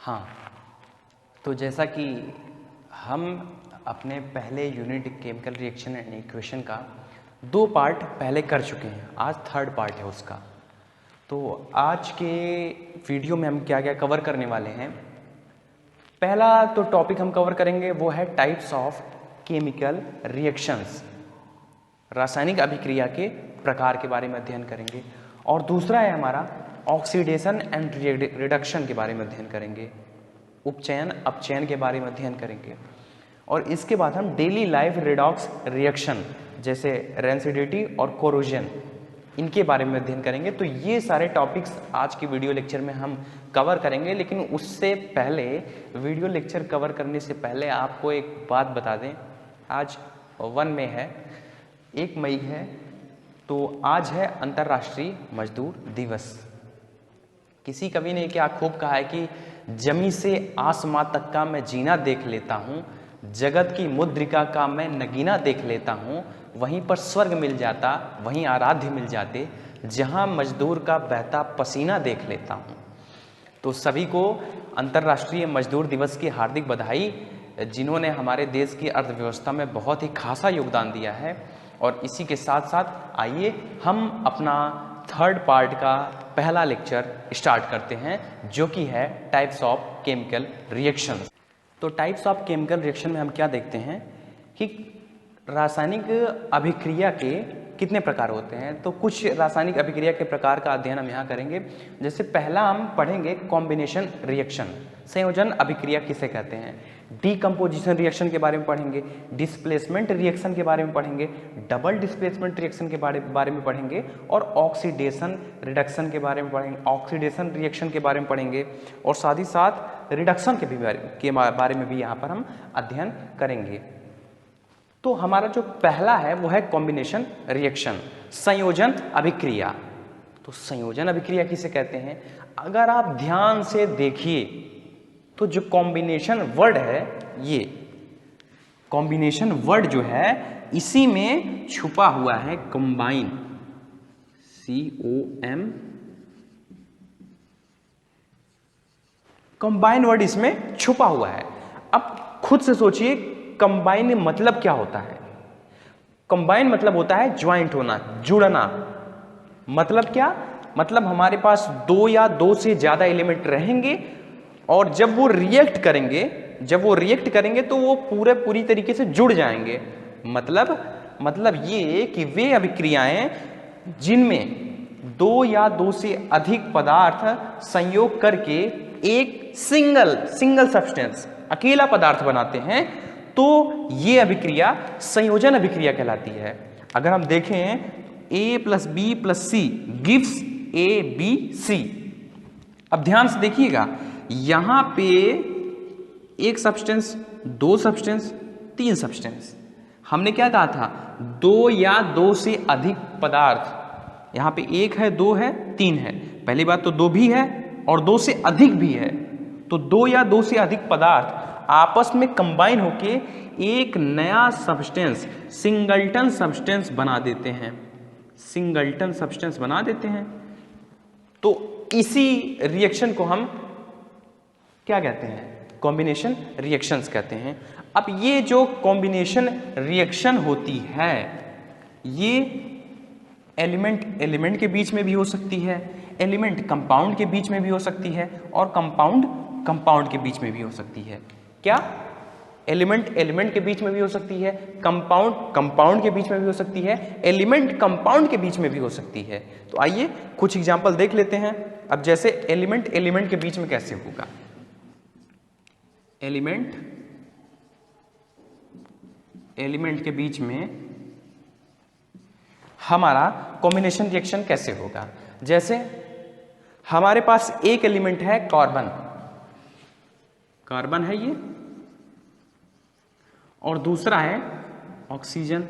हाँ, तो जैसा कि हम अपने पहले unit chemical reaction and equation का 2 पार्ट पहले कर चुके हैं, आज 3rd पार्ट है उसका। तो आज के वीडियो में हम क्या क्या कवर करने वाले हैं। पहला तो टॉपिक हम कवर करेंगे वो है टाइप्स ऑफ केमिकल रिएक्शंस, रासायनिक अभिक्रिया के प्रकार के बारे में अध्ययन करेंगे। और दूसरा है हमारा ऑक्सीडेशन एंड रिडक्शन के बारे में अध्ययन करेंगे, उपचयन अपचयन के बारे में अध्ययन करेंगे। और इसके बाद हम डेली लाइफ रिडॉक्स रिएक्शन जैसे रेंसिडिटी और कोरोजन इनके बारे में अध्ययन करेंगे। तो ये सारे टॉपिक्स आज की वीडियो लेक्चर में हम कवर करेंगे। लेकिन उससे पहले, वीडियो लेक्चर कवर करने से पहले आपको एक बात बता दें, आज 1 मई है, 1 मई है, तो आज है अंतर्राष्ट्रीय मजदूर दिवस। किसी कवि ने क्या खूब कहा है कि जमी से आसमां तक का मैं जीना देख लेता हूँ, जगत की मुद्रिका का मैं नगीना देख लेता हूँ, वहीं पर स्वर्ग मिल जाता, वहीं आराध्य मिल जाते, जहाँ मजदूर का बहता पसीना देख लेता हूँ। तो सभी को अंतर्राष्ट्रीय मजदूर दिवस की हार्दिक बधाई, जिन्होंने हमारे देश की अर्थव्यवस्था में बहुत ही खासा योगदान दिया है। और इसी के साथ साथ आइए हम अपना 3rd पार्ट का पहला लेक्चर स्टार्ट करते हैं, जो कि है टाइप्स ऑफ केमिकल रिएक्शंस। तो टाइप्स ऑफ केमिकल रिएक्शन में हम क्या देखते हैं कि रासायनिक अभिक्रिया के कितने प्रकार होते हैं। तो कुछ रासायनिक अभिक्रिया के प्रकार का अध्ययन हम यहाँ करेंगे। जैसे पहला हम पढ़ेंगे कॉम्बिनेशन रिएक्शन, संयोजन अभिक्रिया किसे कहते हैं। डीकम्पोजिशन रिएक्शन के बारे में पढ़ेंगे, डिस्प्लेसमेंट रिएक्शन के बारे में पढ़ेंगे, डबल डिस्प्लेसमेंट रिएक्शन के बारे में पढ़ेंगे, और ऑक्सीडेशन रिडक्शन के बारे में पढ़ेंगे, ऑक्सीडेशन रिएक्शन के बारे में पढ़ेंगे, और साथ ही साथ रिडक्शन के बारे में भी यहाँ पर हम अध्ययन करेंगे। तो हमारा जो पहला है वो है कॉम्बिनेशन रिएक्शन, संयोजन अभिक्रिया। तो संयोजन अभिक्रिया किसे कहते हैं। अगर आप ध्यान से देखिए तो जो कॉम्बिनेशन वर्ड है, ये कॉम्बिनेशन वर्ड जो है इसी में छुपा हुआ है कंबाइन, COM, कंबाइन वर्ड इसमें छुपा हुआ है। अब खुद से सोचिए कंबाइन मतलब क्या होता है। कंबाइन मतलब होता है ज्वाइंट होना, जुड़ना। मतलब क्या, मतलब हमारे पास 2 या 2 से ज्यादा एलिमेंट रहेंगे और जब वो रिएक्ट करेंगे तो वो पूरी तरीके से जुड़ जाएंगे। मतलब ये कि वे अभिक्रियाएं जिनमें 2 या 2 से अधिक पदार्थ संयोग करके एक सिंगल सब्सटेंस, अकेला पदार्थ बनाते हैं, तो ये अभिक्रिया संयोजन अभिक्रिया कहलाती है। अगर हम देखें A + B + C gives ABC। अब ध्यान से देखिएगा, यहां पे एक सब्सटेंस, 2 सब्सटेंस, 3 सब्सटेंस। हमने क्या कहा था, 2 या 2 से अधिक पदार्थ। यहां पे 1 है, 2 है, 3 है। पहली बात तो 2 भी है और 2 से अधिक भी है। तो 2 या 2 से अधिक पदार्थ आपस में कंबाइन होके एक नया सब्सटेंस, सिंगल्टन सब्सटेंस बना देते हैं, सिंगल्टन सब्सटेंस बना देते हैं। तो इसी रिएक्शन को हम क्या कहते हैं, कॉम्बिनेशन रिएक्शंस कहते हैं। अब ये जो कॉम्बिनेशन रिएक्शन होती है, ये एलिमेंट के बीच में भी हो सकती है, एलिमेंट कंपाउंड के बीच में भी हो सकती है, और कंपाउंड के बीच में भी हो सकती है। क्या, एलिमेंट के बीच में भी हो सकती है, कंपाउंड के बीच में भी हो सकती है, एलिमेंट कंपाउंड के बीच में भी हो सकती है। तो आइए कुछ एग्जांपल देख लेते हैं। अब जैसे एलिमेंट के बीच में कैसे होगा, एलिमेंट के बीच में हमारा कॉम्बिनेशन रिएक्शन कैसे होगा। जैसे हमारे पास एक एलिमेंट है कार्बन है ये, और दूसरा है ऑक्सीजन।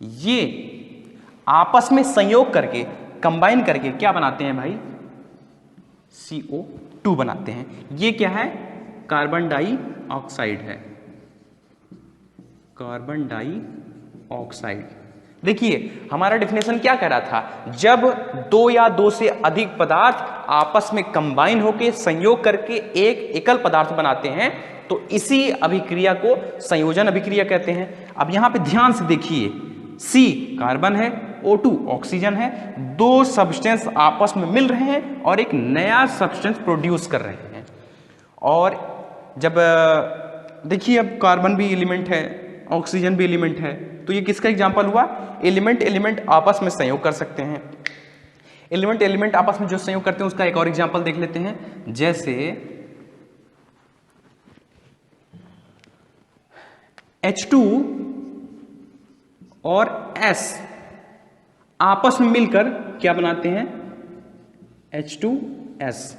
ये आपस में संयोग करके, कंबाइन करके क्या बनाते हैं भाई, CO2 बनाते हैं। ये क्या है, कार्बन डाइऑक्साइड है, कार्बन डाइऑक्साइड। देखिए हमारा डेफिनेशन क्या कह रहा था, जब दो या दो से अधिक पदार्थ आपस में कंबाइन होकर संयोग करके एक एकल पदार्थ बनाते हैं तो इसी अभिक्रिया को संयोजन अभिक्रिया कहते हैं। अब यहां पे ध्यान से देखिए, C कार्बन है, O2 ऑक्सीजन है, दो सब्सटेंस आपस में मिल रहे हैं और एक नया सब्सटेंस प्रोड्यूस कर रहे हैं। और जब देखिए अब कार्बन भी एलिमेंट है, ऑक्सीजन भी एलिमेंट है, तो ये किसका एग्जांपल हुआ, एलिमेंट एलिमेंट आपस में संयोग कर सकते हैं। एलिमेंट एलिमेंट आपस में जो संयोग करते हैं उसका एक और एग्जांपल देख लेते हैं। जैसे H2 और S आपस में मिलकर क्या बनाते हैं, H2S।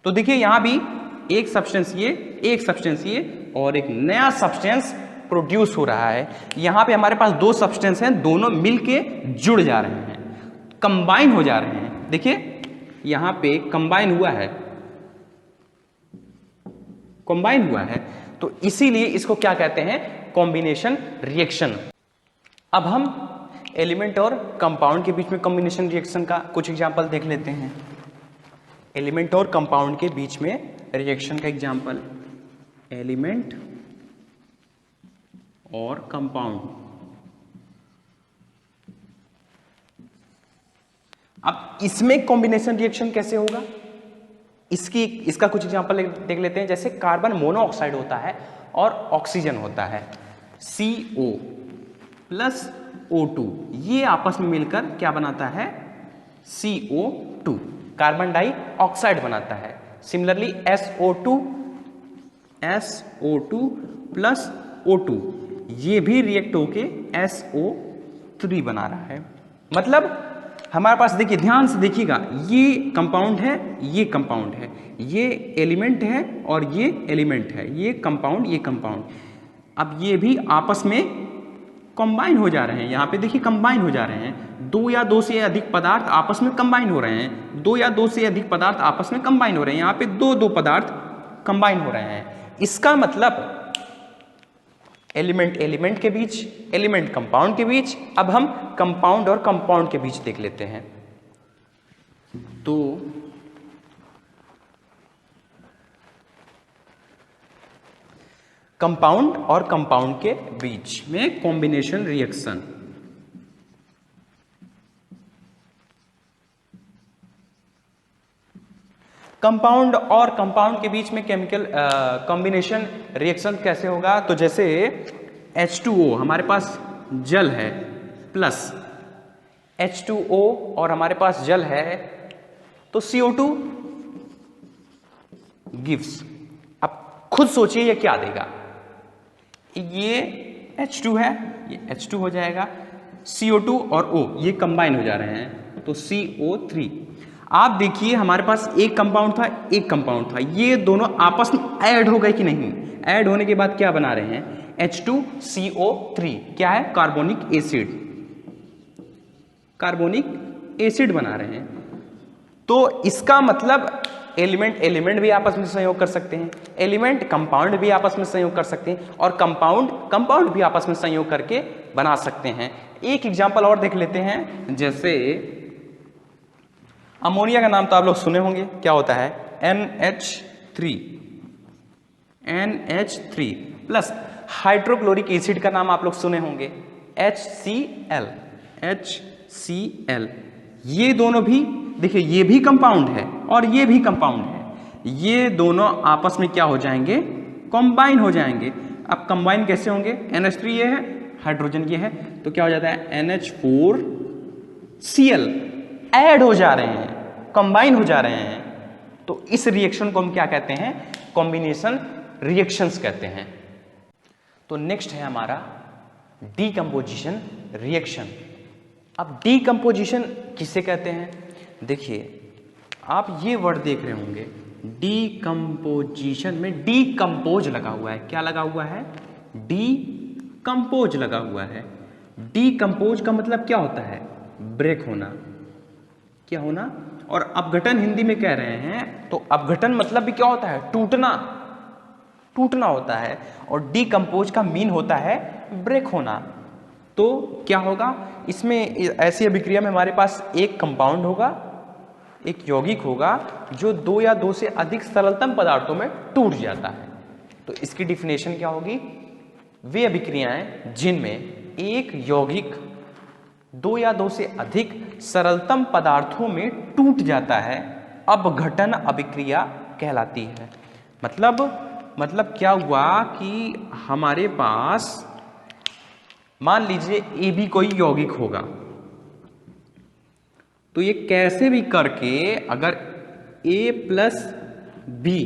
तो देखिए यहां भी एक सब्सटेंस ये, एक सब्सटेंस ये और एक नया सब्सटेंस प्रोड्यूस हो रहा है। यहां पे हमारे पास दो सब्सटेंस हैं, दोनों मिलके जुड़ जा रहे हैं, कंबाइन हो जा रहे हैं। देखिए यहां पे कंबाइन हुआ है, कंबाइन हुआ है, तो इसीलिए इसको क्या कहते हैं, कॉम्बिनेशन रिएक्शन। अब हम एलिमेंट और कंपाउंड के बीच में कॉम्बिनेशन रिएक्शन का कुछ एग्जांपल देख लेते हैं। एलिमेंट और कंपाउंड के बीच में रिएक्शन का एग्जांपल, एलिमेंट और कंपाउंड। अब इसमें कॉम्बिनेशन रिएक्शन कैसे होगा, इसका कुछ एग्जांपल देख लेते हैं। जैसे कार्बन मोनोऑक्साइड होता है और ऑक्सीजन होता है, CO प्लस O2, ये आपस में मिलकर क्या बनाता है, CO2, कार्बन डाइऑक्साइड बनाता है। सिमिलरली SO2 प्लस O2, ये भी रिएक्ट होके SO3 बना रहा है। मतलब हमारे पास देखिए, ध्यान से देखिएगा, ये कंपाउंड है, ये कंपाउंड है, ये एलिमेंट है और ये एलिमेंट है, ये कंपाउंड, ये कंपाउंड। अब ये भी आपस में कंबाइन हो जा रहे हैं। यहाँ पे देखिए कंबाइन हो जा रहे हैं, दो या दो से अधिक पदार्थ आपस में कंबाइन हो रहे हैं, दो या दो से अधिक पदार्थ आपस में कंबाइन हो रहे हैं। यहाँ पे दो पदार्थ कंबाइन हो रहे हैं। इसका मतलब एलिमेंट एलिमेंट के बीच, एलिमेंट कंपाउंड के बीच। अब हम कंपाउंड और कंपाउंड के बीच देख लेते हैं। तो कंपाउंड और कंपाउंड के बीच में कॉम्बिनेशन रिएक्शन। कंपाउंड और कंपाउंड के बीच में केमिकल कॉम्बिनेशन रिएक्शन कैसे होगा, तो जैसे H2O हमारे पास जल है प्लस H2O और हमारे पास जल है तो CO2 गिव्स। अब खुद सोचिए ये क्या देगा, ये H2 है, ये H2 हो जाएगा, CO2 और O ये कंबाइन हो जा रहे हैं तो CO3। आप देखिए हमारे पास एक कंपाउंड था, एक कंपाउंड था, ये दोनों आपस में ऐड हो गए कि नहीं, ऐड होने के बाद क्या बना रहे हैं, H2CO3, क्या है, कार्बोनिक एसिड, कार्बोनिक एसिड बना रहे हैं। तो इसका मतलब एलिमेंट एलिमेंट भी आपस में संयोग कर सकते हैं, एलिमेंट कंपाउंड भी आपस में संयोग कर सकते हैं और कंपाउंड कंपाउंड भी आपस में संयोग करके बना सकते हैं। एक एग्जांपल और देख लेते हैं। जैसे अमोनिया का नाम तो आप लोग सुने होंगे, क्या होता है, NH3 प्लस हाइड्रोक्लोरिक एसिड का नाम आप लोग सुने होंगे, HCl। ये दोनों भी देखिए, ये भी कंपाउंड है और ये भी कंपाउंड है, ये दोनों आपस में क्या हो जाएंगे, कंबाइन हो जाएंगे। अब कंबाइन कैसे होंगे, NH3 ये है, हाइड्रोजन ये है, तो क्या हो जाता है NH4Cl, ऐड हो जा रहे हैं, कंबाइन हो जा रहे हैं। तो इस रिएक्शन को हम क्या कहते हैं, कॉम्बिनेशन रिएक्शंस कहते हैं। तो नेक्स्ट है हमारा डीकंपोजिशन रिएक्शन। अब डीकंपोजिशन किसे कहते हैं, देखिए आप ये वर्ड देख रहे होंगे, डीकंपोजिशन में डीकंपोज लगा हुआ है, क्या लगा हुआ है, डीकंपोज लगा हुआ है। डीकंपोज का मतलब क्या होता है, ब्रेक होना, क्या होना। और अपघटन हिंदी में कह रहे हैं तो अपघटन मतलब भी क्या होता है, टूटना, टूटना होता है। और डीकंपोज का मीन होता है ब्रेक होना। तो क्या होगा, इसमें ऐसी अभिक्रिया में हमारे पास एक कंपाउंड होगा, एक यौगिक होगा जो 2 या 2 से अधिक सरलतम पदार्थों में टूट जाता है। तो इसकी डिफिनेशन क्या होगी, वे अभिक्रियाएं जिनमें एक यौगिक 2 या 2 से अधिक सरलतम पदार्थों में टूट जाता है, अपघटन अभिक्रिया कहलाती है। मतलब क्या हुआ कि हमारे पास मान लीजिए ए भी कोई यौगिक होगा, तो ये कैसे भी करके अगर A प्लस बी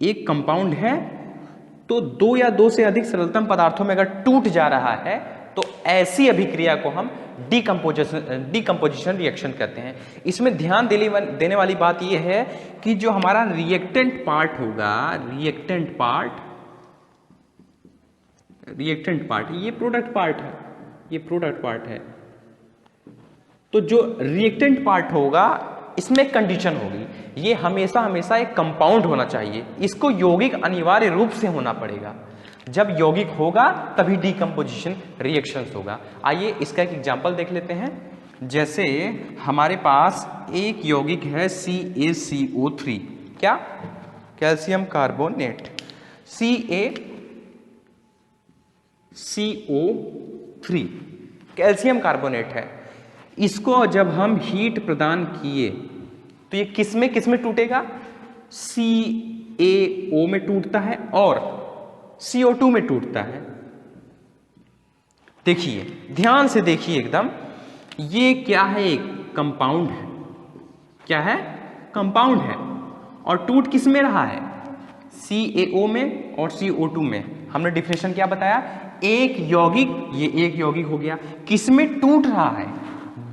एक कंपाउंड है तो 2 या 2 से अधिक सरलतम पदार्थों में अगर टूट जा रहा है तो ऐसी अभिक्रिया को हम डीकंपोजिशन रिएक्शन कहते हैं। इसमें ध्यान देने वाली बात यह है कि जो हमारा रिएक्टेंट पार्ट होगा, रिएक्टेंट पार्ट ये प्रोडक्ट पार्ट है, तो जो रिएक्टेंट पार्ट होगा इसमें एक कंडीशन होगी, ये हमेशा एक कंपाउंड होना चाहिए, इसको यौगिक अनिवार्य रूप से होना पड़ेगा। जब यौगिक होगा तभी डीकंपोजिशन रिएक्शंस होगा। आइए इसका एक एग्जांपल देख लेते हैं। जैसे हमारे पास एक यौगिक है CaCO3, क्या, calcium carbonate, CaCO3 calcium carbonate है। इसको जब हम हीट प्रदान किए तो ये किस में टूटेगा, CaO में टूटता है और CO2 में टूटता है। देखिए, ध्यान से देखिए एकदम, ये क्या है, एक कंपाउंड है, क्या है, कंपाउंड है, और टूट किस में रहा है, CaO में और CO2 में। हमने डिफिनेशन क्या बताया, एक यौगिक, ये एक यौगिक हो गया, किस में टूट रहा है,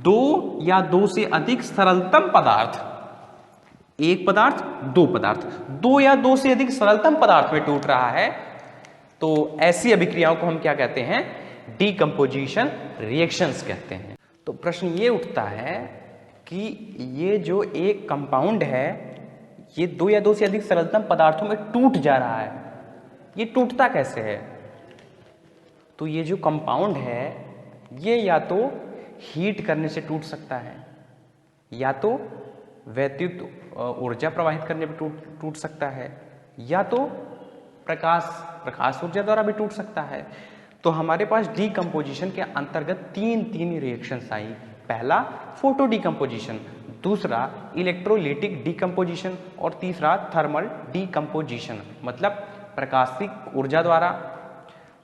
2 या 2 से अधिक सरलतम पदार्थ, एक पदार्थ, 2 पदार्थ, 2 या 2 से अधिक सरलतम पदार्थ में टूट रहा है, तो ऐसी अभिक्रियाओं को हम क्या कहते हैं, डीकंपोजिशन रिएक्शंस कहते हैं। तो प्रश्न ये उठता है कि ये जो एक कंपाउंड है ये 2 या 2 से अधिक सरलतम पदार्थों में टूट जा रहा है, ये टूटता कैसे है। तो ये जो कंपाउंड है ये या तो हीट करने से टूट सकता है, या तो वैद्युत ऊर्जा प्रवाहित करने पर टूट सकता है, या तो प्रकाश ऊर्जा द्वारा भी टूट सकता है। तो हमारे पास डीकंपोजिशन के अंतर्गत तीन रिएक्शंस आई। पहला फोटो डीकंपोजिशन, दूसरा इलेक्ट्रोलिटिक डीकंपोजिशन और तीसरा थर्मल डीकंपोजिशन, मतलब प्रकाशिक ऊर्जा द्वारा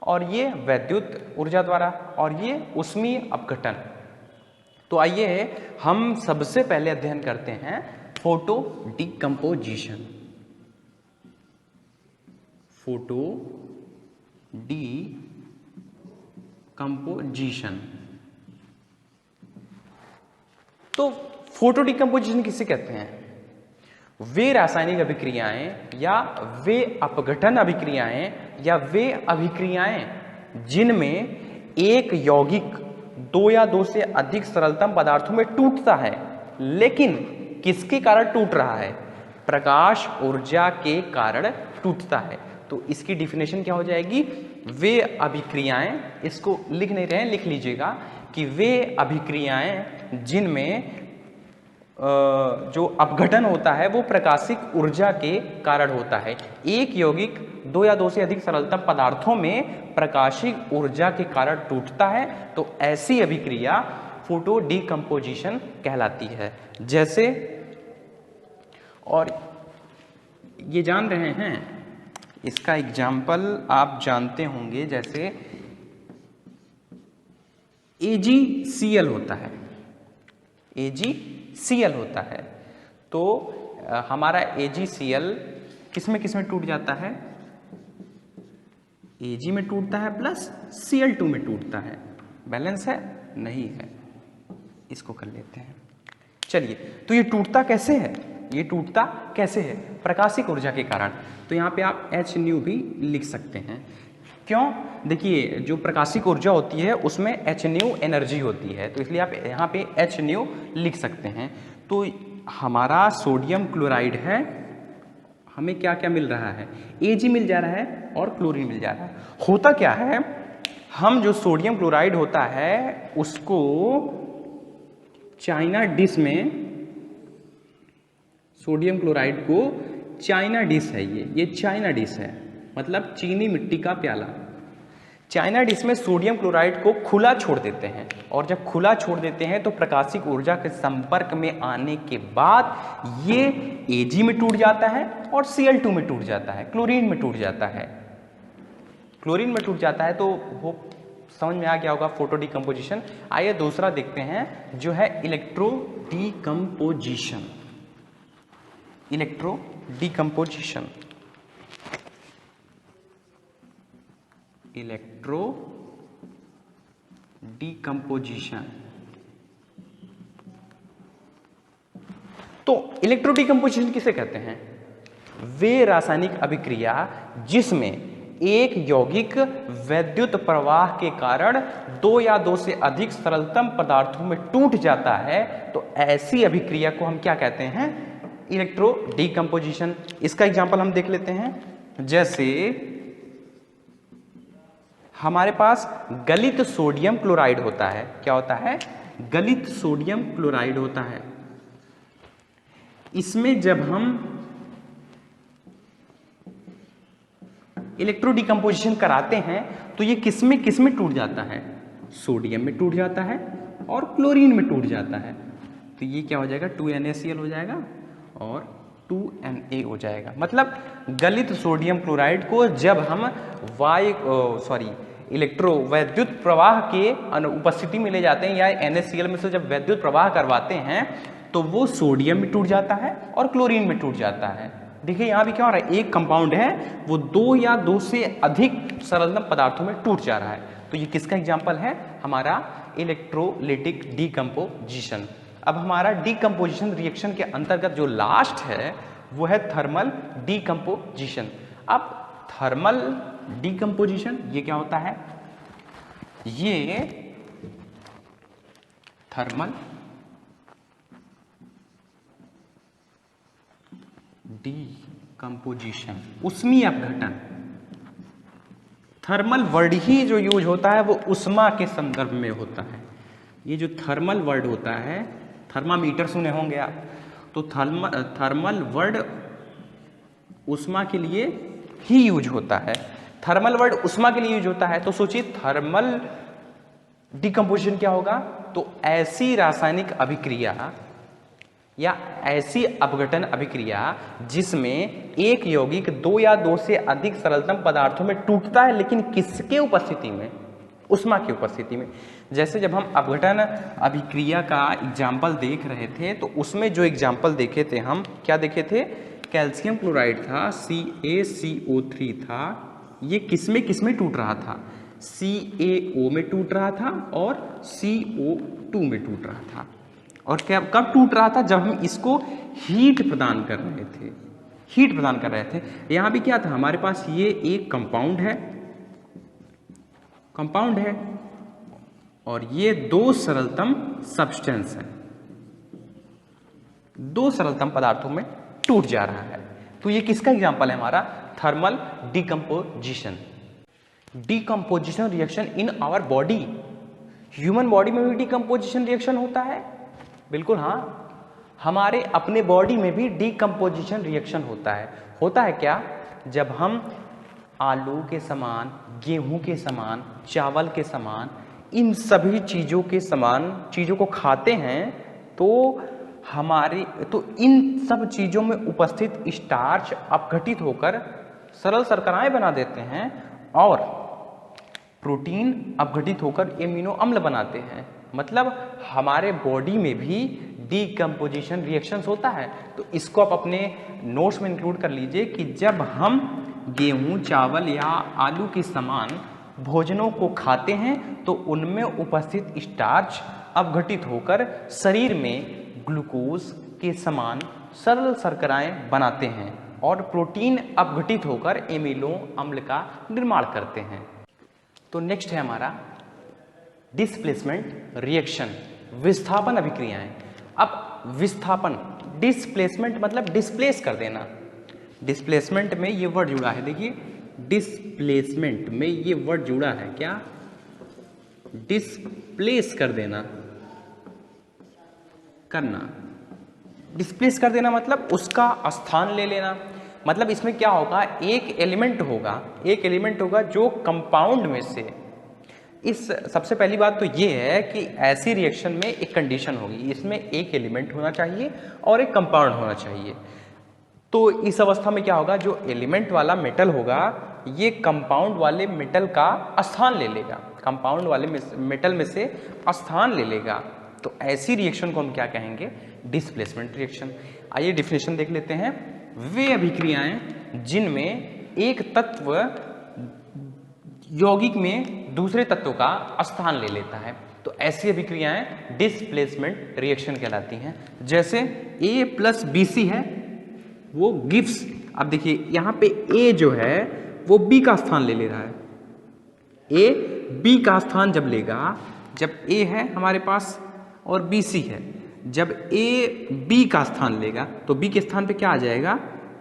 और ये वैद्युत ऊर्जा द्वारा और ये ऊष्मीय अपघटन। तो आइए हम सबसे पहले अध्ययन करते हैं फोटो डीकंपोजिशन। Photo decomposition. तो फोटो डीकंपोजिशन किसे कहते हैं, वे रासायनिक अभिक्रियाएं या वे अपघटन अभिक्रियाएं या वे अभिक्रियाएं जिनमें एक यौगिक 2 या 2 से अधिक सरलतम पदार्थों में टूटता है, लेकिन किसके कारण टूट रहा है, प्रकाश ऊर्जा के कारण टूटता है। तो इसकी डिफिनेशन क्या हो जाएगी, वे अभिक्रियाएं, इसको लिख नहीं रहे हैं, लिख लीजिएगा कि वे अभिक्रियाएं जिनमें जो अपघटन होता है वो प्रकाशिक ऊर्जा के कारण होता है। एक यौगिक 2 या 2 से अधिक सरलतम पदार्थों में प्रकाशिक ऊर्जा के कारण टूटता है, तो ऐसी अभिक्रिया फोटो डीकंपोजिशन कहलाती है। जैसे, और ये जान रहे हैं, इसका एग्जाम्पल आप जानते होंगे, जैसे AgCl होता है, AgCl होता है। तो हमारा AgCl किस में टूट जाता है, Ag में टूटता है प्लस Cl2 में टूटता है। बैलेंस है, नहीं है, इसको कर लेते हैं। चलिए, तो ये टूटता कैसे है, ये टूटता कैसे है, प्रकाशिक ऊर्जा के कारण। तो यहाँ पे आप Hν भी लिख सकते हैं। क्यों, देखिए जो प्रकाशिक ऊर्जा होती है उसमें Hν एनर्जी होती है, तो इसलिए आप यहाँ पे Hν लिख सकते हैं। तो हमारा सोडियम क्लोराइड है, हमें क्या क्या मिल रहा है, Ag मिल जा रहा है और क्लोरीन मिल जा रहा है। होता क्या है, हम जो सोडियम क्लोराइड होता है उसको चाइना डिश में, सोडियम क्लोराइड को चाइना डिश है, ये चाइना डिश है, मतलब चीनी मिट्टी का प्याला। चाइना डिश में सोडियम क्लोराइड को खुला छोड़ देते हैं, और जब खुला छोड़ देते हैं तो प्रकाशिक ऊर्जा के संपर्क में आने के बाद ये Ag में टूट जाता है और Cl2 में टूट जाता है, क्लोरीन में टूट जाता है। क्लोरीन में टूट जाता है तो वो समझ में आ गया होगा, फोटो डिकम्पोजिशन। आइए दूसरा देखते हैं जो है electro decomposition. Electro decomposition, electro decomposition. तो इलेक्ट्रो डिकम्पोजिशन किसे कहते हैं? वे रासायनिक अभिक्रिया जिसमें एक यौगिक वैद्युत प्रवाह के कारण दो या दो से अधिक सरलतम पदार्थों में टूट जाता है, तो ऐसी अभिक्रिया को हम क्या कहते हैं? Electro decomposition. इसका एग्जांपल हम देख लेते हैं। जैसे हमारे पास गलित सोडियम क्लोराइड होता है। क्या होता है? गलित सोडियम क्लोराइड होता है। इसमें जब हम इलेक्ट्रो डिकम्पोजिशन कराते हैं तो ये किसमें टूट जाता है? सोडियम में टूट जाता है और क्लोरीन में टूट जाता है। तो ये क्या हो जाएगा? 2NaCl हो जाएगा और 2Na हो जाएगा। मतलब गलित सोडियम क्लोराइड को जब हम इलेक्ट्रो वैद्युत प्रवाह के उपस्थिति में ले जाते हैं या NaCl में से जब वैद्युत प्रवाह करवाते हैं तो वो सोडियम में टूट जाता है और क्लोरीन में टूट जाता है। देखिए यहाँ भी क्या हो रहा है? एक कंपाउंड है वो दो या दो से अधिक सरलतम पदार्थों में टूट जा रहा है। तो ये किसका एग्जाम्पल है? हमारा इलेक्ट्रोलिटिक डिकम्पोजिशन। अब हमारा डिकम्पोजिशन रिएक्शन के अंतर्गत जो लास्ट है वो है थर्मल डिकम्पोजिशन। अब थर्मल डिकम्पोजिशन ये क्या होता है? ये थर्मल डिकम्पोजिशन, ऊष्मीय अपघटन। थर्मल वर्ड ही जो यूज होता है वो ऊष्मा के संदर्भ में होता है। ये जो थर्मल वर्ड होता है, थर्मामीटर सुने होंगे आप, तो थर्मल वर्ड ऊष्मा के लिए ही यूज होता है। थर्मल वर्ड ऊष्मा के लिए यूज होता है। तो सोचिए थर्मल डिकम्पोजिशन क्या होगा? तो ऐसी रासायनिक अभिक्रिया या ऐसी अपघटन अभिक्रिया जिसमें एक यौगिक दो या दो से अधिक सरलतम पदार्थों में टूटता है, लेकिन किसके उपस्थिति में? ऊष्मा की उपस्थिति में। जैसे जब हम अपघटन अभिक्रिया का एग्जाम्पल देख रहे थे तो उसमें जो एग्जाम्पल देखे थे हम, क्या देखे थे? कैल्शियम क्लोराइड था, CaCO3 था। ये किसमें टूट रहा था? CaO में टूट रहा था और CO2 में टूट रहा था। और कब टूट रहा था? जब हम इसको हीट प्रदान कर रहे थे, हीट प्रदान कर रहे थे। यहां भी क्या था? हमारे पास ये एक कंपाउंड है और ये दो सरलतम सब्सटेंस है, दो सरलतम पदार्थों में टूट जा रहा है। तो ये किसका एग्जांपल है? हमारा thermal decomposition. Decomposition reaction in our body, human body में भी डिकम्पोजिशन रिएक्शन होता है। बिल्कुल हाँ, हमारे अपने बॉडी में भी डिकम्पोजिशन रिएक्शन होता है। होता है क्या? जब हम आलू के समान, गेहूं के समान, चावल के समान, इन सभी चीज़ों को खाते हैं तो इन सब चीज़ों में उपस्थित स्टार्च अपघटित होकर सरल शर्कराएं बना देते हैं और प्रोटीन अपघटित होकर एमिनो अम्ल बनाते हैं। मतलब हमारे बॉडी में भी डिकम्पोजिशन रिएक्शंस होता है। तो इसको आप अपने नोट्स में इंक्लूड कर लीजिए कि जब हम गेहूं, चावल या आलू के समान भोजनों को खाते हैं तो उनमें उपस्थित स्टार्च अपघटित होकर शरीर में ग्लूकोज के समान सरल शर्कराएं बनाते हैं और प्रोटीन अपघटित होकर एमिनो अम्ल का निर्माण करते हैं। तो नेक्स्ट है हमारा डिस्प्लेसमेंट रिएक्शन, विस्थापन अभिक्रियाएं। अब विस्थापन, डिस्प्लेसमेंट मतलब डिस्प्लेस कर देना। डिस्प्लेसमेंट में ये वर्ड जुड़ा है, देखिए डिस्प्लेसमेंट में ये वर्ड जुड़ा है क्या? डिस्प्लेस कर देना, करना। डिस्प्लेस कर देना मतलब उसका स्थान ले लेना। मतलब इसमें क्या होगा, एक एलिमेंट होगा जो कंपाउंड में से, इस सबसे पहली बात तो ये है कि ऐसी रिएक्शन में एक कंडीशन होगी, इसमें एक एलिमेंट होना चाहिए और एक कंपाउंड होना चाहिए। तो इस अवस्था में क्या होगा, जो एलिमेंट वाला मेटल होगा ये कंपाउंड वाले मेटल का स्थान ले लेगा, कंपाउंड वाले मेटल में से स्थान ले लेगा। तो ऐसी रिएक्शन को हम क्या कहेंगे, डिस्प्लेसमेंट रिएक्शन। आइए डिफिनेशन देख लेते हैं। वे अभिक्रियाएं जिनमें एक तत्व यौगिक में दूसरे तत्व का स्थान ले लेता है, तो ऐसी अभिक्रियाएं डिस्प्लेसमेंट रिएक्शन कहलाती हैं। जैसे A प्लस BC है, वो गिव्स, अब देखिए यहाँ पे A जो है वो B का स्थान ले रहा है। A B का स्थान जब लेगा, जब A है हमारे पास और BC है, जब A B का स्थान लेगा तो B के स्थान पे क्या आ जाएगा,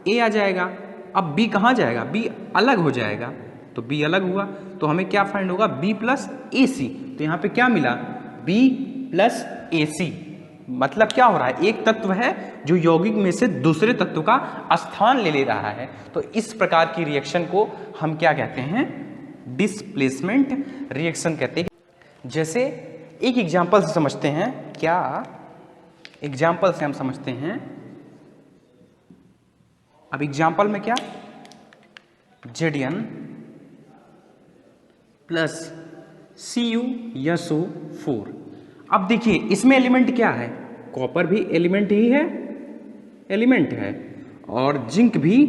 A आ जाएगा। अब B कहाँ जाएगा, B अलग हो जाएगा, तो B अलग हुआ तो हमें क्या फाइंड होगा, B प्लस AC। तो यहाँ पे क्या मिला, B प्लस AC। मतलब क्या हो रहा है, एक तत्व है जो यौगिक में से दूसरे तत्व का स्थान ले रहा है। तो इस प्रकार की रिएक्शन को हम क्या कहते हैं, डिस्प्लेसमेंट रिएक्शन कहते हैं। जैसे एक एग्जाम्पल से समझते हैं, क्या एग्जाम्पल से हम समझते हैं। अब एग्जाम्पल में क्या, Zn प्लस CuSO4। अब देखिए इसमें एलिमेंट क्या है, कॉपर भी एलिमेंट ही है, एलिमेंट है, और जिंक भी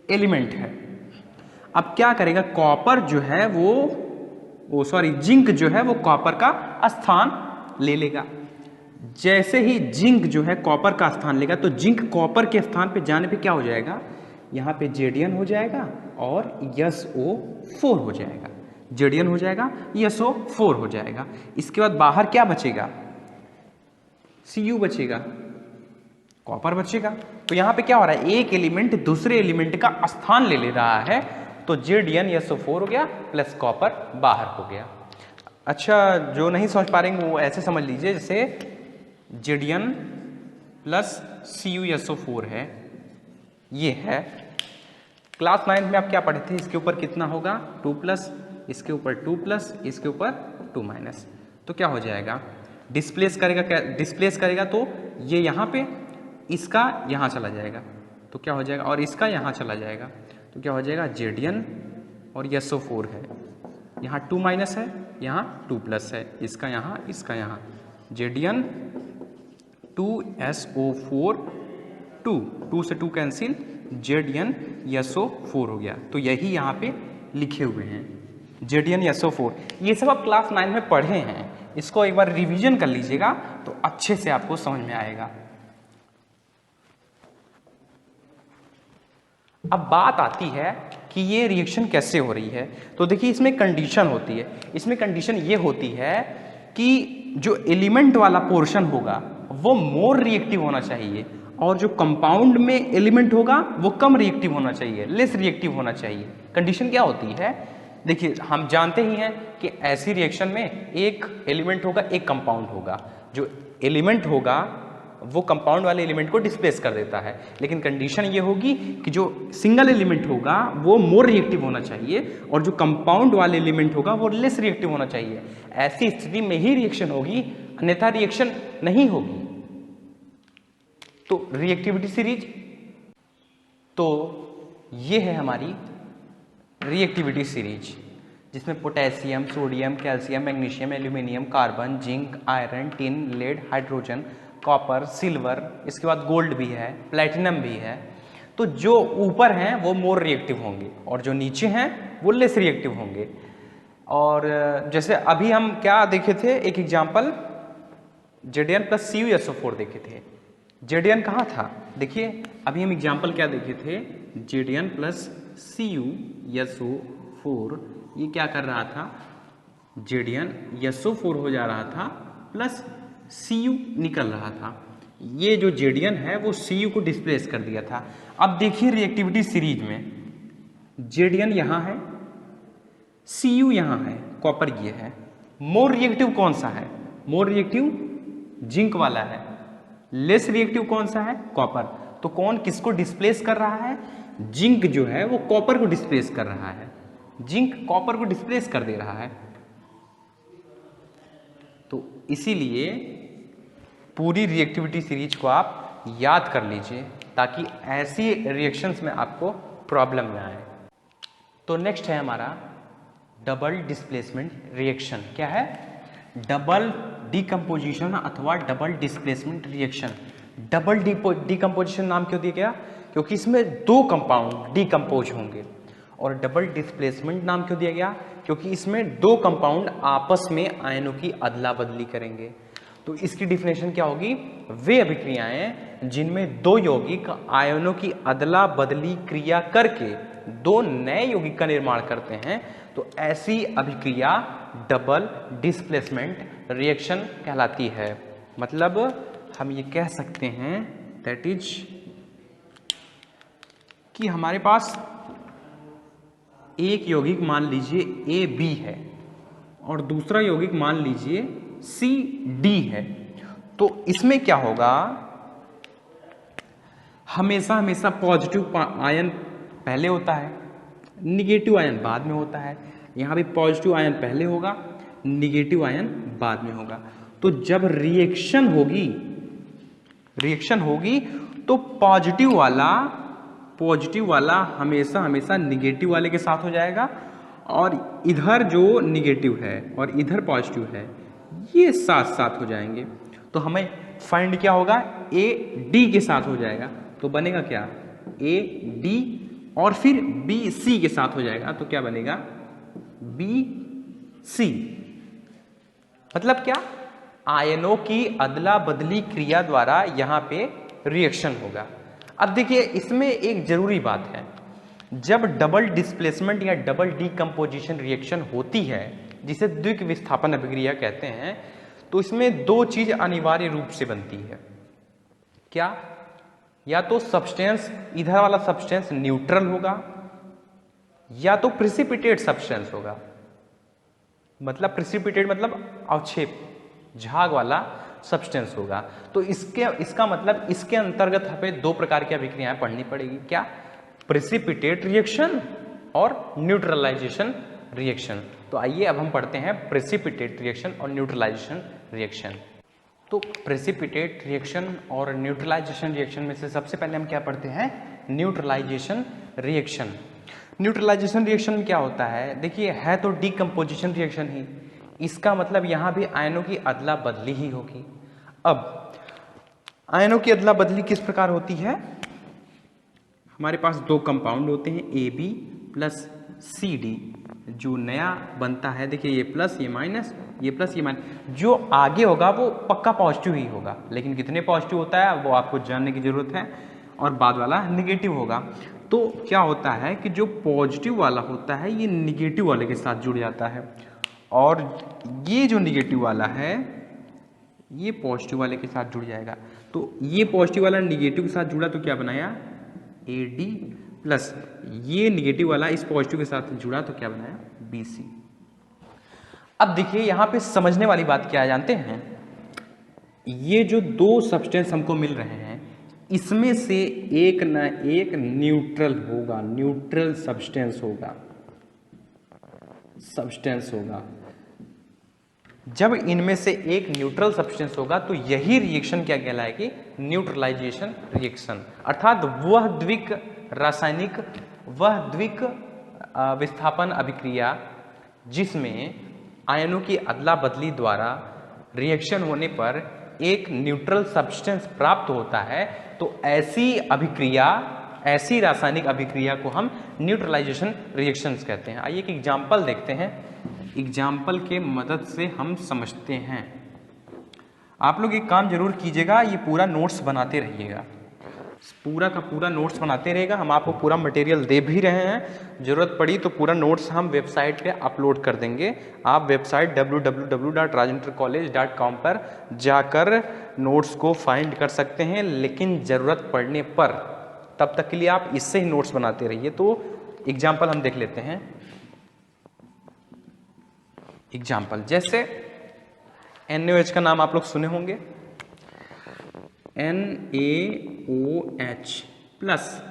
एलिमेंट है। अब क्या करेगा, कॉपर जो है वो जिंक जो है वो कॉपर का स्थान ले लेगा। जैसे ही जिंक जो है कॉपर का स्थान लेगा तो जिंक कॉपर के स्थान पे जाने पे क्या हो जाएगा, यहाँ पे Zn हो जाएगा और SO4 हो जाएगा, Zn हो जाएगा, SO4 हो जाएगा। इसके बाद बाहर क्या बचेगा, Cu बचेगा, कॉपर बचेगा। तो यहाँ पे क्या हो रहा है, एक एलिमेंट दूसरे एलिमेंट का स्थान ले रहा है, तो Zn SO4 हो गया प्लस कॉपर बाहर हो गया। अच्छा, जो नहीं समझ पा रहे वो ऐसे समझ लीजिए, जैसे Zn प्लस CuSO4 है, ये है। क्लास 9 में आप क्या पढ़े थे, इसके ऊपर कितना होगा 2 प्लस, इसके ऊपर 2 प्लस, इसके ऊपर 2 माइनस। तो क्या हो जाएगा, डिस्प्लेस करेगा, क्या डिस्प्लेस करेगा, तो ये यहाँ पे, इसका यहाँ चला जाएगा तो क्या हो जाएगा, और इसका यहाँ चला जाएगा तो क्या हो जाएगा, Zn और SO4 है, यहाँ 2 माइनस है, यहाँ 2 प्लस है, इसका यहाँ, इसका यहाँ, Zn 2SO4 2 से 2 कैंसिल, Zn SO4 हो गया। तो यही यहाँ पे लिखे हुए हैं, Zn SO4। ये सब आप क्लास 9 में पढ़े हैं, इसको एक बार रिवीजन कर लीजिएगा तो अच्छे से आपको समझ में आएगा। अब बात आती है कि ये रिएक्शन कैसे हो रही है। तो देखिए इसमें कंडीशन होती है, इसमें कंडीशन ये होती है कि जो एलिमेंट वाला पोर्शन होगा वो मोर रिएक्टिव होना चाहिए, और जो कंपाउंड में एलिमेंट होगा वो कम रिएक्टिव होना चाहिए, लेस रिएक्टिव होना चाहिए। कंडीशन क्या होती है, देखिए हम जानते ही हैं कि ऐसी रिएक्शन में एक एलिमेंट होगा, एक कंपाउंड होगा। जो एलिमेंट होगा वो कंपाउंड वाले एलिमेंट को डिस्प्लेस कर देता है, लेकिन कंडीशन ये होगी कि जो सिंगल एलिमेंट होगा वो मोर रिएक्टिव होना चाहिए, और जो कंपाउंड वाले एलिमेंट होगा वो लेस रिएक्टिव होना चाहिए। ऐसी स्थिति में ही रिएक्शन होगी, अन्यथा रिएक्शन नहीं होगी। तो रिएक्टिविटी सीरीज, तो ये है हमारी रिएक्टिविटी सीरीज, जिसमें potassium, sodium, calcium, magnesium, aluminium, carbon, zinc, iron, tin, lead, hydrogen, copper, silver, इसके बाद गोल्ड भी है, प्लैटिनम भी है। तो जो ऊपर हैं वो मोर रिएक्टिव होंगे और जो नीचे हैं वो लेस रिएक्टिव होंगे। और जैसे अभी हम क्या देखे थे, एक एग्जाम्पल Zn प्लस CuSO4 देखे थे। Zn कहाँ था, देखिए अभी हम एग्जाम्पल क्या देखे थे, Zn प्लस CuSO4, ये क्या कर रहा था, Zn SO4 हो जा रहा था प्लस Cu निकल रहा था। ये जो Zn है वो Cu को डिस्प्लेस कर दिया था। अब देखिए रिएक्टिविटी सीरीज में Zn यहाँ है, Cu यहाँ है, कॉपर ये है। मोर रिएक्टिव कौन सा है? मोर रिएक्टिव जिंक वाला है। लेस रिएक्टिव कौन सा है? कॉपर। तो कौन किसको डिस्प्लेस कर रहा है? जिंक जो है वो कॉपर को डिस्प्लेस कर रहा है। जिंक कॉपर को डिस्प्लेस कर दे रहा है। तो इसीलिए पूरी रिएक्टिविटी सीरीज को आप याद कर लीजिए ताकि ऐसी रिएक्शंस में आपको प्रॉब्लम ना आए। तो नेक्स्ट है हमारा डबल डिस्प्लेसमेंट रिएक्शन। क्या है? डबल डिकम्पोजिशन अथवा double displacement reaction. Double decomposition नाम क्यों दिया गया? क्योंकि इसमें दो कंपाउंड डिकम्पोज होंगे। और डबल डिस्प्लेसमेंट नाम क्यों दिया गया? क्योंकि इसमें दो कंपाउंड आपस में आयनों की अदला बदली करेंगे। तो इसकी डिफिनेशन क्या होगी? वे अभिक्रियाएं जिनमें दो यौगिक आयनों की अदला बदली क्रिया करके दो नए यौगिक का निर्माण करते हैं, तो ऐसी अभिक्रिया डबल डिस्प्लेसमेंट रिएक्शन कहलाती है। मतलब हम ये कह सकते हैं दैट इज कि हमारे पास एक यौगिक मान लीजिए ए बी है और दूसरा यौगिक मान लीजिए सी डी है। तो इसमें क्या होगा? हमेशा हमेशा पॉजिटिव आयन पहले होता है, निगेटिव आयन बाद में होता है। यहाँ भी पॉजिटिव आयन पहले होगा, निगेटिव आयन बाद में होगा। तो जब रिएक्शन होगी तो पॉजिटिव वाला हमेशा हमेशा निगेटिव वाले के साथ हो जाएगा और इधर जो निगेटिव है और इधर पॉजिटिव है ये साथ साथ हो जाएंगे। तो हमें फाइंड क्या होगा? ए डी के साथ हो जाएगा। तो बनेगा क्या? ए डी और फिर बी सी के साथ हो जाएगा। तो क्या बनेगा? B C. मतलब क्या? आयनों की अदला बदली क्रिया द्वारा यहां पे रिएक्शन होगा। अब देखिए इसमें एक जरूरी बात है, जब डबल डिस्प्लेसमेंट या डबल डीकम्पोजिशन रिएक्शन होती है जिसे द्विक विस्थापन अभिक्रिया कहते हैं, तो इसमें दो चीज अनिवार्य रूप से बनती है। क्या? या तो सब्सटेंस, इधर वाला सब्सटेंस न्यूट्रल होगा या तो प्रिसिपिटेट सब्सटेंस होगा। मतलब प्रिसिपिटेट मतलब अवक्षेप, झाग वाला सब्सटेंस होगा। तो इसका मतलब इसके अंतर्गत हमें दो प्रकार की अभिक्रियाएं पढ़नी पड़ेगी। क्या? प्रिसिपिटेट रिएक्शन और न्यूट्रलाइजेशन रिएक्शन। तो आइए अब हम पढ़ते हैं प्रिसिपिटेट रिएक्शन और न्यूट्रलाइजेशन रिएक्शन। तो प्रेसिपिटेट रिएक्शन और न्यूट्रलाइजेशन रिएक्शन में से सबसे पहले हम क्या पढ़ते हैं? Neutralisation reaction. न्यूट्रलाइजेशन रिएक्शन में क्या होता है? देखिए है तो डीकम्पोजिशन रिएक्शन ही, इसका मतलब यहाँ भी आयनों की अदला बदली ही होगी। अब आयनों की अदला बदली किस प्रकार होती है? हमारे पास दो कंपाउंड होते हैं A B plus C D. जो नया बनता है, देखिए ये प्लस ये माइनस, ये प्लस ये माइनस, जो आगे होगा वो पक्का पॉजिटिव ही होगा, लेकिन कितने पॉजिटिव होता है वो आपको जानने की जरूरत है, और बाद वाला निगेटिव होगा। तो क्या होता है कि जो पॉजिटिव वाला होता है ये निगेटिव वाले के साथ जुड़ जाता है, और ये जो निगेटिव वाला है ये पॉजिटिव वाले के साथ जुड़ जाएगा। तो ये पॉजिटिव वाला निगेटिव के साथ जुड़ा तो क्या बनाया? ए डी प्लस ये निगेटिव वाला इस पॉजिटिव के साथ जुड़ा तो क्या बनाया? B C. अब देखिए यहाँ पे समझने वाली बात क्या है जानते हैं? ये जो दो सब्सटेंस हमको मिल रहे हैं इसमें से एक ना एक न्यूट्रल होगा, न्यूट्रल सब्सटेंस होगा। जब इनमें से एक न्यूट्रल सब्सटेंस होगा तो यही रिएक्शन क्या कहलाएगी? Neutralisation reaction. अर्थात वह द्विक विस्थापन अभिक्रिया जिसमें आयनों की अदला बदली द्वारा रिएक्शन होने पर एक न्यूट्रल सब्सटेंस प्राप्त होता है, तो ऐसी रासायनिक अभिक्रिया को हम न्यूट्रलाइजेशन रिएक्शंस कहते हैं। आइए एक एग्जाम्पल देखते हैं, एग्जाम्पल के मदद से हम समझते हैं। आप लोग एक काम जरूर कीजिएगा, ये पूरा नोट्स बनाते रहिएगा, पूरा का पूरा नोट्स बनाते रहेगा। हम आपको पूरा मटेरियल दे भी रहे हैं, जरूरत पड़ी तो पूरा नोट्स हम वेबसाइट पे अपलोड कर देंगे। आप वेबसाइट www.rajendra college.com पर जाकर नोट्स को फाइंड कर सकते हैं, लेकिन ज़रूरत पड़ने पर तब तक के लिए आप इससे ही नोट्स बनाते रहिए। तो एग्जाम्पल हम देख लेते हैं। एग्जाम्पल जैसे NaOH का नाम आप लोग सुने होंगे, NaOH प्लस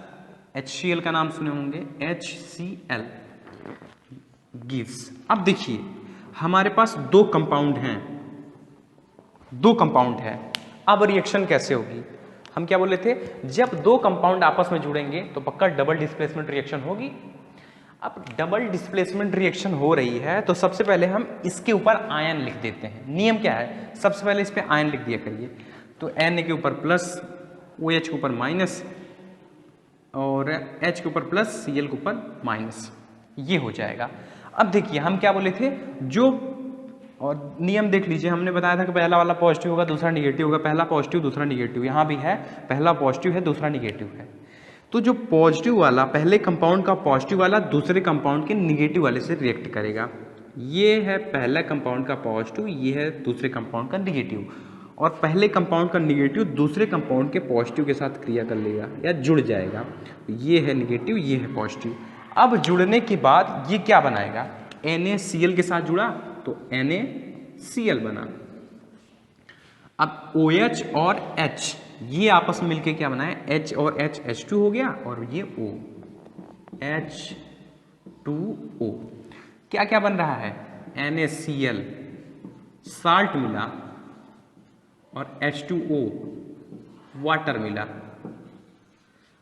HCl का नाम सुने होंगे, HCl गिव्स। अब देखिए हमारे पास दो कंपाउंड है, अब रिएक्शन कैसे होगी? हम क्या बोले थे, जब दो कंपाउंड आपस में जुड़ेंगे तो पक्का डबल डिस्प्लेसमेंट रिएक्शन होगी। अब डबल डिस्प्लेसमेंट रिएक्शन हो रही है तो सबसे पहले हम इसके ऊपर आयन लिख देते हैं। नियम क्या है, सबसे पहले इस पे आयन लिख दिया करिए। तो Na के ऊपर प्लस, OH के ऊपर माइनस और H के ऊपर प्लस, Cl के ऊपर माइनस, ये हो जाएगा। अब देखिए हम क्या बोले थे, जो और नियम देख लीजिए, हमने बताया था कि पहला वाला पॉजिटिव होगा दूसरा निगेटिव होगा, पहला पॉजिटिव दूसरा निगेटिव, यहाँ भी है पहला पॉजिटिव है दूसरा निगेटिव है। तो जो पॉजिटिव वाला पहले कंपाउंड का पॉजिटिव वाला दूसरे कंपाउंड के निगेटिव वाले से रिएक्ट करेगा। ये है पहला कंपाउंड का पॉजिटिव, ये है दूसरे कंपाउंड का निगेटिव, और पहले कंपाउंड का निगेटिव दूसरे कंपाउंड के पॉजिटिव के साथ क्रिया कर लेगा या जुड़ जाएगा। ये है निगेटिव, ये है पॉजिटिव। अब जुड़ने के बाद ये क्या बनाएगा, NaCl के साथ जुड़ा तो NaCl बना। अब OH और H ये आपस में मिलके क्या बनाए, H और H H2 हो गया, और ये O H2O। क्या क्या बन रहा है, NaCl साल्ट मिला और H2O वाटर मिला।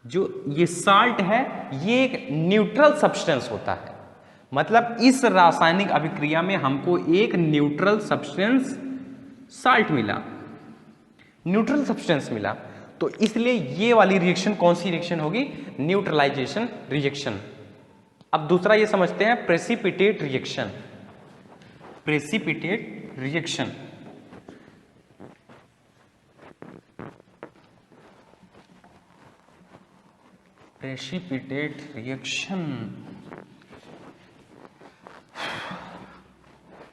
जो ये साल्ट है ये एक न्यूट्रल सब्सटेंस होता है, मतलब इस रासायनिक अभिक्रिया में हमको एक न्यूट्रल सब्सटेंस साल्ट मिला, न्यूट्रल सब्सटेंस मिला। तो इसलिए ये वाली रिएक्शन कौन सी रिएक्शन होगी, न्यूट्रलाइजेशन रिएक्शन। अब दूसरा ये समझते हैं precipitate reaction. Precipitate reaction precipitate reaction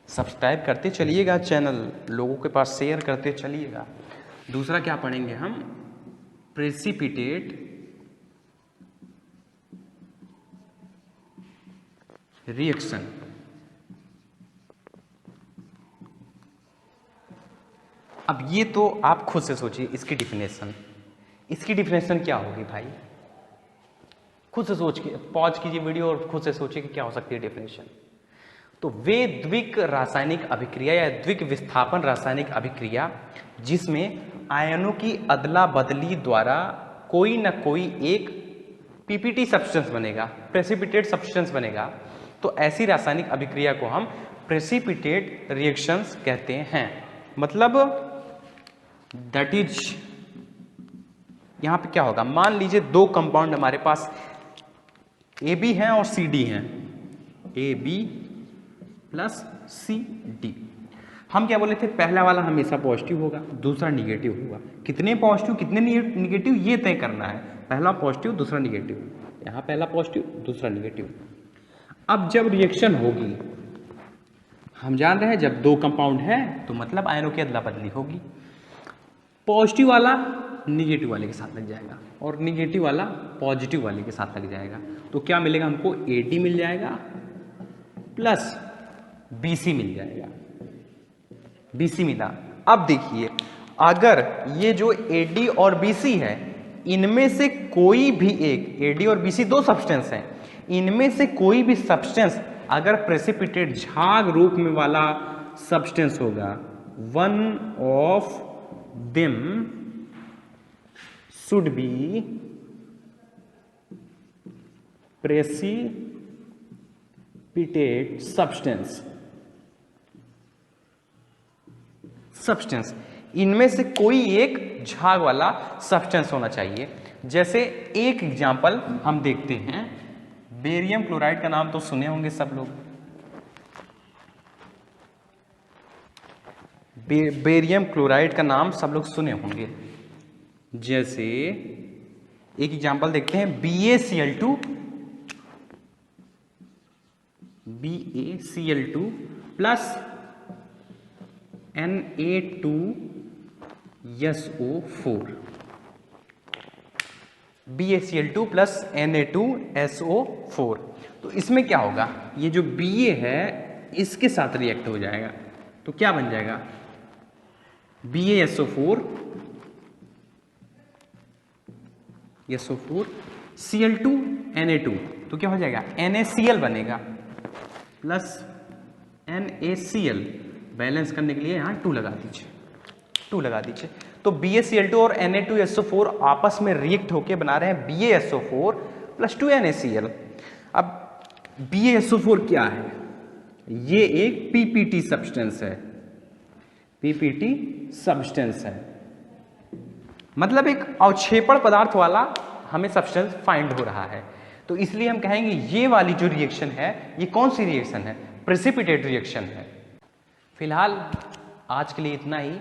subscribe करते चलिएगा चैनल, लोगों के पास शेयर करते चलिएगा। दूसरा क्या पढ़ेंगे हम, प्रेसिपिटेट रिएक्शन। अब ये तो आप खुद से सोचिए इसकी डिफिनेशन क्या होगी भाई, खुद से सोच के पॉज कीजिए वीडियो और खुद से सोचिए कि क्या हो सकती है डेफिनेशन। तो वे द्विक रासायनिक अभिक्रिया या द्विक विस्थापन रासायनिक अभिक्रिया जिसमें आयनों की अदला बदली द्वारा कोई ना कोई एक पीपीटी सब्सटेंस बनेगा, प्रेसिपिटेट सब्सटेंस बनेगा, तो ऐसी रासायनिक अभिक्रिया को हम प्रेसिपिटेट रिएक्शंस कहते हैं। मतलब दैट इज, यहां पे क्या होगा, मान लीजिए दो कंपाउंड हमारे पास AB हैं और CD हैं, AB प्लस CD। हम क्या बोले थे, पहला वाला हमेशा पॉजिटिव होगा दूसरा निगेटिव होगा। कितने पॉजिटिव कितने निगेटिव ये तय करना है, पहला पॉजिटिव दूसरा निगेटिव, यहाँ पहला पॉजिटिव दूसरा निगेटिव। अब जब रिएक्शन होगी, हम जान रहे हैं जब दो कंपाउंड है तो मतलब आयनों की अदला बदली होगी, पॉजिटिव वाला निगेटिव वाले के साथ लग जाएगा और निगेटिव वाला पॉजिटिव वाले के साथ लग जाएगा। तो क्या मिलेगा हमको, AD मिल जाएगा प्लस BC मिल जाएगा, BC मिला। अब देखिए अगर ये जो AD और BC है इनमें से कोई भी एक, AD और BC दो सब्सटेंस हैं, इनमें से कोई भी सब्सटेंस अगर प्रेसिपिटेट झाग रूप में वाला सब्सटेंस होगा, one of them should be precipitate substance। इनमें से कोई एक झाग वाला सब्सटेंस होना चाहिए। जैसे एक एग्जांपल हम देखते हैं, बेरियम क्लोराइड का नाम तो सुने होंगे सब लोग, बेरियम क्लोराइड का नाम सब लोग सुने होंगे। जैसे एक एग्जांपल देखते हैं, BaCl2 plus Na2SO4, BaCl2 plus Na2SO4। तो इसमें क्या होगा, ये जो Ba है इसके साथ रिएक्ट हो जाएगा। तो क्या बन जाएगा, BaSO4 Cl2Na2, तो क्या हो जाएगा, NaCl बनेगा प्लस NaCl। बैलेंस करने के लिए यहाँ 2 लगा दीजिए, 2 लगा दीजिए। तो BaCl2 और Na2SO4 आपस में रिएक्ट होके बना रहे हैं BaSO4 प्लस 2NaCl। अब BaSO4 क्या है, ये एक PPT सब्सटेंस है, PPT सब्सटेंस है, मतलब एक अवक्षेपण पदार्थ वाला हमें सब्सटेंस फाइंड हो रहा है। तो इसलिए हम कहेंगे ये वाली जो रिएक्शन है ये कौन सी रिएक्शन है, प्रेसिपिटेट रिएक्शन है। फिलहाल आज के लिए इतना ही।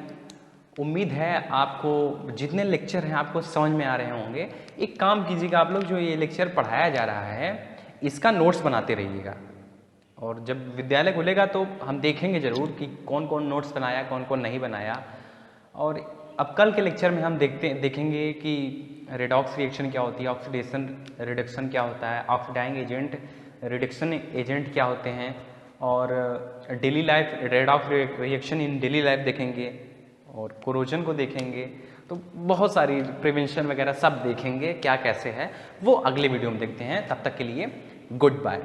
उम्मीद है आपको जितने लेक्चर हैं आपको समझ में आ रहे होंगे। एक काम कीजिएगा, आप लोग जो ये लेक्चर पढ़ाया जा रहा है इसका नोट्स बनाते रहिएगा, और जब विद्यालय खुलेगा तो हम देखेंगे ज़रूर कि कौन कौन नोट्स बनाया, कौन कौन नहीं बनाया। और अब कल के लेक्चर में हम देखेंगे कि रेडॉक्स रिएक्शन क्या होती है, ऑक्सीडेशन रिडक्शन क्या होता है, ऑक्सीडाइंग एजेंट रिडक्शन एजेंट क्या होते हैं, और daily life redox reaction in daily life देखेंगे, और कोरोजन को देखेंगे। तो बहुत सारी प्रिवेंशन वगैरह सब देखेंगे क्या कैसे है, वो अगले वीडियो में देखते हैं। तब तक के लिए गुड बाय।